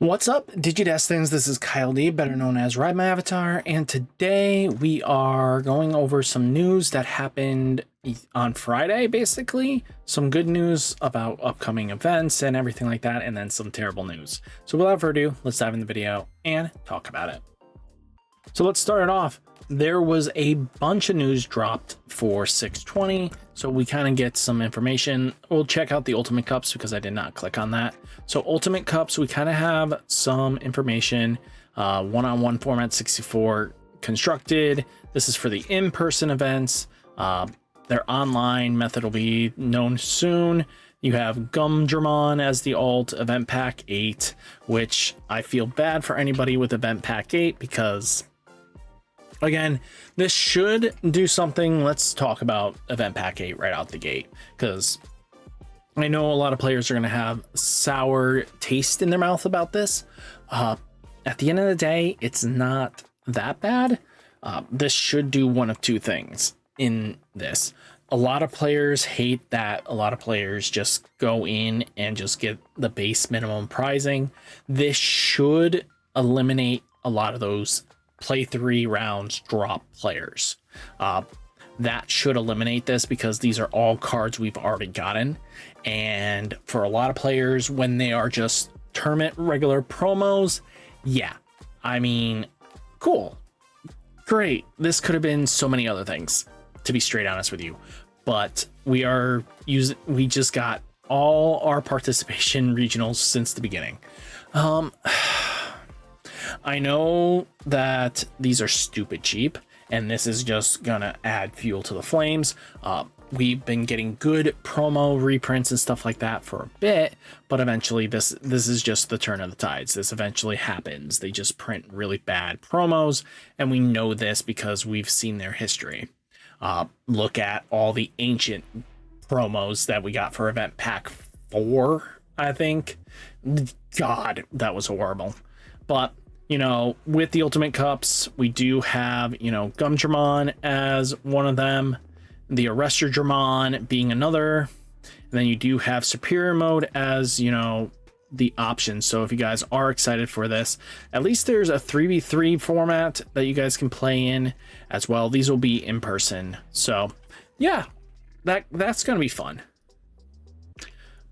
What's up, Digidestins? This is Kyle D, better known as RideMyAvatar, and today we are going over some news that happened on Friday, basically. Some good news about upcoming events and everything like that, and then some terrible news. So without further ado, let's dive in the video and talk about it. So let's start it off. There was a bunch of news dropped for 620, so we kind of get some information. We'll check out the Ultimate Cups because I did not click on that. So Ultimate Cups, we kind of have some information. One-on-one format 64 constructed. This is for the in-person events. Their online method will be known soon. You have Gameplan as the alt, Event Pack 8, which I feel bad for anybody with Event Pack 8 because, again, this should do something. Let's talk about Event Pack 8 right out the gate, because I know a lot of players are going to have sour taste in their mouth about this. At the end of the day, it's not that bad. This should do one of two things in this. A lot of players hate that a lot of players just go in and just get the base minimum pricing. This should eliminate a lot of those play 3 rounds drop players. That should eliminate this because these are all cards we've already gotten. And for a lot of players, when they are just tournament regular promos, yeah, I mean, cool, great. This could have been so many other things, to be straight honest with you. But we just got all our participation regionals since the beginning. I know that these are stupid cheap, and this is just gonna add fuel to the flames. We've been getting good promo reprints and stuff like that for a bit, but eventually this is just the turn of the tides. This eventually happens. They just print really bad promos, and we know this because we've seen their history. Look at all the ancient promos that we got for Event Pack 4, I think. God, that was horrible. But you know, with the Ultimate Cups, we do have, you know, Gumdramon as one of them, the Arrestor Dramon being another, and then you do have Superior Mode as, you know, the option. So if you guys are excited for this, at least there's a 3v3 format that you guys can play in as well. These will be in person. So yeah, that's going to be fun.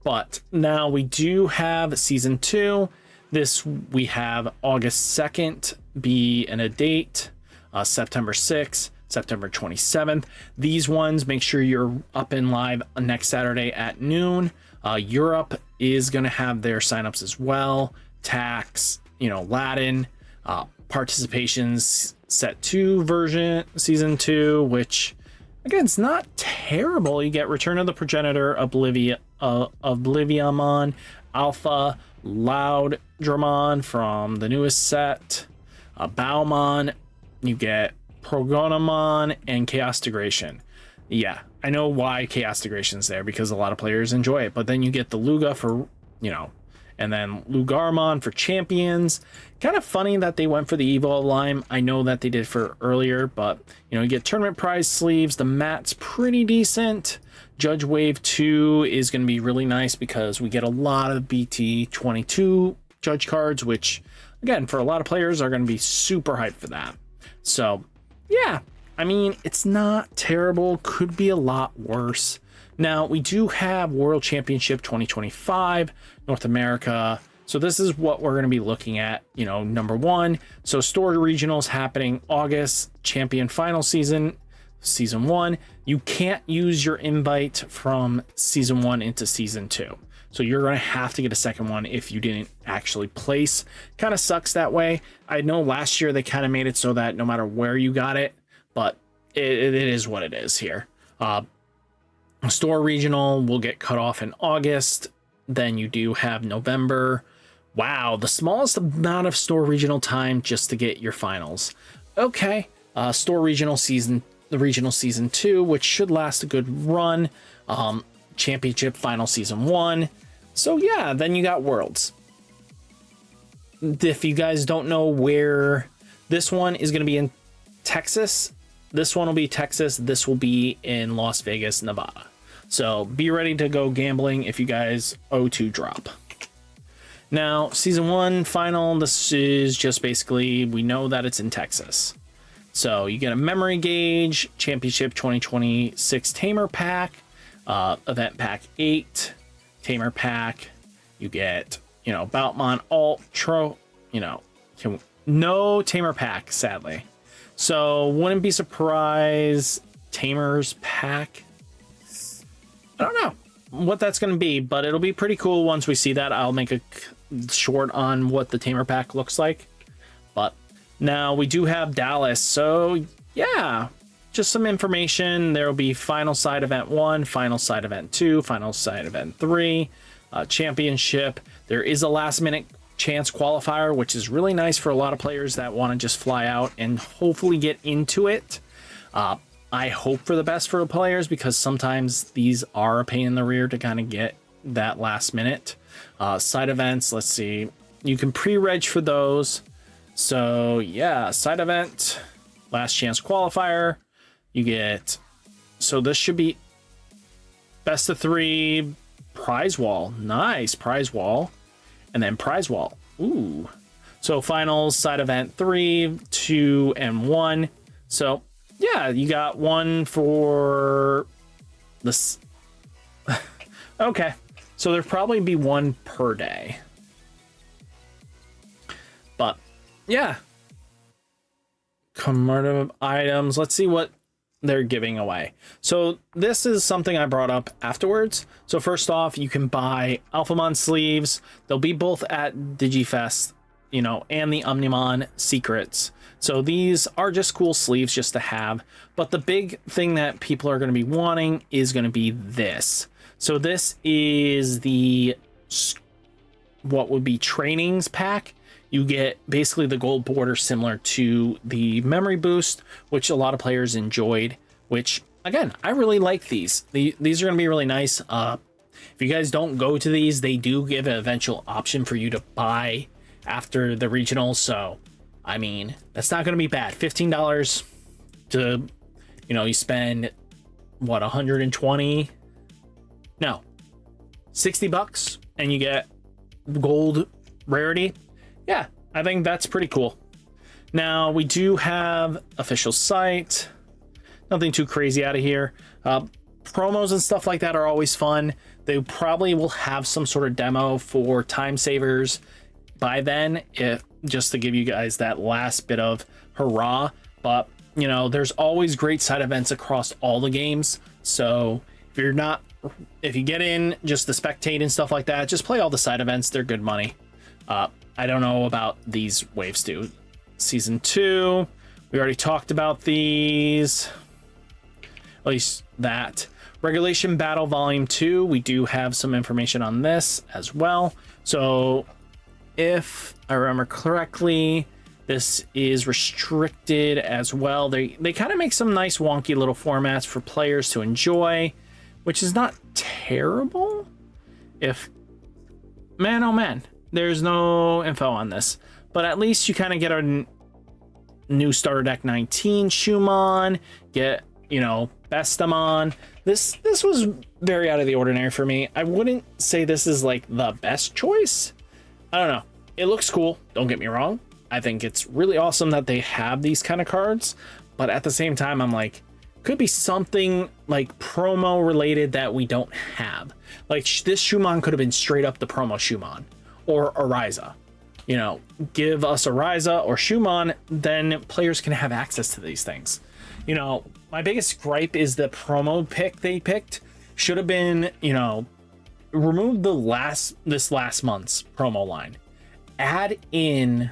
But now we do have Season 2. This we have August 2nd be in a date, September 6th, September 27th. These ones, make sure you're up and live next Saturday at noon. Europe is going to have their signups as well. Tax, you know, Latin, participations set 2 version, season 2, which again, it's not terrible. You get Return of the Progenitor, Obliviamon, Alpha, Loud Dramon from the newest set, Baumon, you get Progonamon, and Chaos Degradation. Yeah, I know why Chaos Degradation's there, because a lot of players enjoy it, but then you get the Luga for, you know, and then Lugarmon for champions. Kind of funny that they went for the Evo Lime. I know that they did for earlier, but you know, you get tournament prize sleeves. The mat's pretty decent. Judge Wave 2 is going to be really nice because we get a lot of BT22 judge cards, which again, for a lot of players are going to be super hyped for that. So yeah, I mean, it's not terrible. Could be a lot worse. Now we do have World Championship 2025 North America. So this is what we're going to be looking at, you know, number 1. So Store Regionals happening August, Champion Final Season 1. You can't use your invite from Season 1 into Season 2. So you're going to have to get a second one if you didn't actually place. Kind of sucks that way. I know last year they kind of made it so that no matter where you got it, but it is what it is here. Store Regional will get cut off in August. Then you do have November. Wow, the smallest amount of Store Regional time just to get your finals. Okay, Store Regional Season, the Regional Season 2, which should last a good run. Championship Final Season 1. So yeah, then you got Worlds. If you guys don't know where this one is going to be, in Texas. This one will be Texas. This will be in Las Vegas, Nevada. So be ready to go gambling if you guys O2 drop. Now, season 1 final, this is just basically, we know that it's in Texas. So you get a memory gauge, championship 2026 tamer pack, event pack 8, tamer pack. You get, you know, Boutmon Ultra, you know, no tamer pack, sadly. So wouldn't be surprised. Tamers pack. I don't know what that's going to be, but it'll be pretty cool once we see that. I'll make a short on what the tamer pack looks like. But now we do have Dallas. So yeah, just some information. There will be final side event 1, final side event 2, final side event 3, championship. There is a last minute chance qualifier, which is really nice for a lot of players that want to just fly out and hopefully get into it. I hope for the best for the players, because sometimes these are a pain in the rear to kind of get that last minute. Side events, let's see. You can pre-reg for those. So yeah, side event, last chance qualifier. You get, so this should be best of 3 prize wall. Nice, prize wall. And then prize wall. Ooh. So finals, side event 3, 2, and 1. So yeah, you got one for this. Okay, so there'll probably be one per day. But yeah, commemorative items. Let's see what they're giving away. So this is something I brought up afterwards. So first off, you can buy Alphamon sleeves. They'll be both at DigiFest, you know, and the Omnimon secrets. So these are just cool sleeves just to have. But the big thing that people are going to be wanting is going to be this. So this is the, what would be trainings pack. You get basically the gold border similar to the memory boost, which a lot of players enjoyed, which again, I really like these. These are going to be really nice. If you guys don't go to these, they do give an eventual option for you to buy after the regionals. So, I mean, that's not going to be bad. $15 to, you know, you spend what, 120? No, $60 and you get gold rarity. Yeah, I think that's pretty cool. Now we do have official site. Nothing too crazy out of here. Promos and stuff like that are always fun. They probably will have some sort of demo for time savers by then, just to give you guys that last bit of hurrah. But you know, there's always great side events across all the games. So if you get in just to spectate and stuff like that, just play all the side events. They're good money. I don't know about these waves too. Season 2, we already talked about these. At least that. Regulation Battle Volume 2, we do have some information on this as well. So if I remember correctly, this is restricted as well. They kind of make some nice wonky little formats for players to enjoy, which is not terrible. Man, oh man, there's no info on this, but at least you kind of get a new starter deck 19 Shumon, get, you know, Bestamon. This was very out of the ordinary for me. I wouldn't say this is like the best choice. I don't know. It looks cool. Don't get me wrong. I think it's really awesome that they have these kind of cards, but at the same time, I'm like, could be something like promo related that we don't have. Like this Shumon could have been straight up the promo Shumon or Ariza. You know, give us Ariza or Shumon, then players can have access to these things. You know, my biggest gripe is the promo pick they picked should have been, you know, remove this last month's promo line. Add in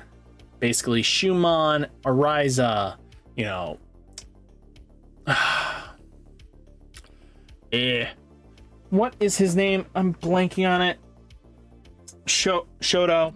basically Shumon, Ariza, you know, what is his name? I'm blanking on it. Shoto,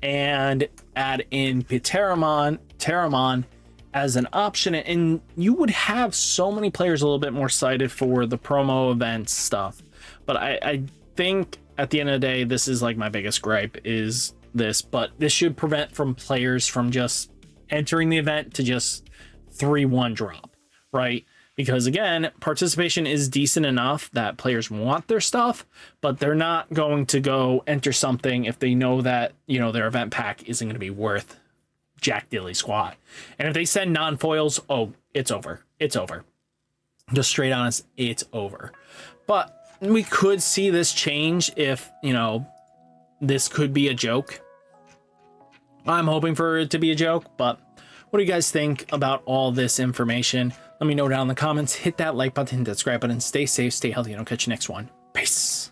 and add in Terramon as an option, and you would have so many players a little bit more excited for the promo events stuff. But I think at the end of the day, this is like my biggest gripe is this, but this should prevent from players from just entering the event to just 3-1 drop, right? Because again, participation is decent enough that players want their stuff, but they're not going to go enter something if they know that, you know, their event pack isn't going to be worth jack dilly squat. And if they send non-foils, oh, it's over. It's over. Just straight honest, it's over. But we could see this change if, you know, this could be a joke. I'm hoping for it to be a joke, but what do you guys think about all this information? Let me know down in the comments. Hit that like button, hit that subscribe button. Stay safe, stay healthy, and I'll catch you next one. Peace.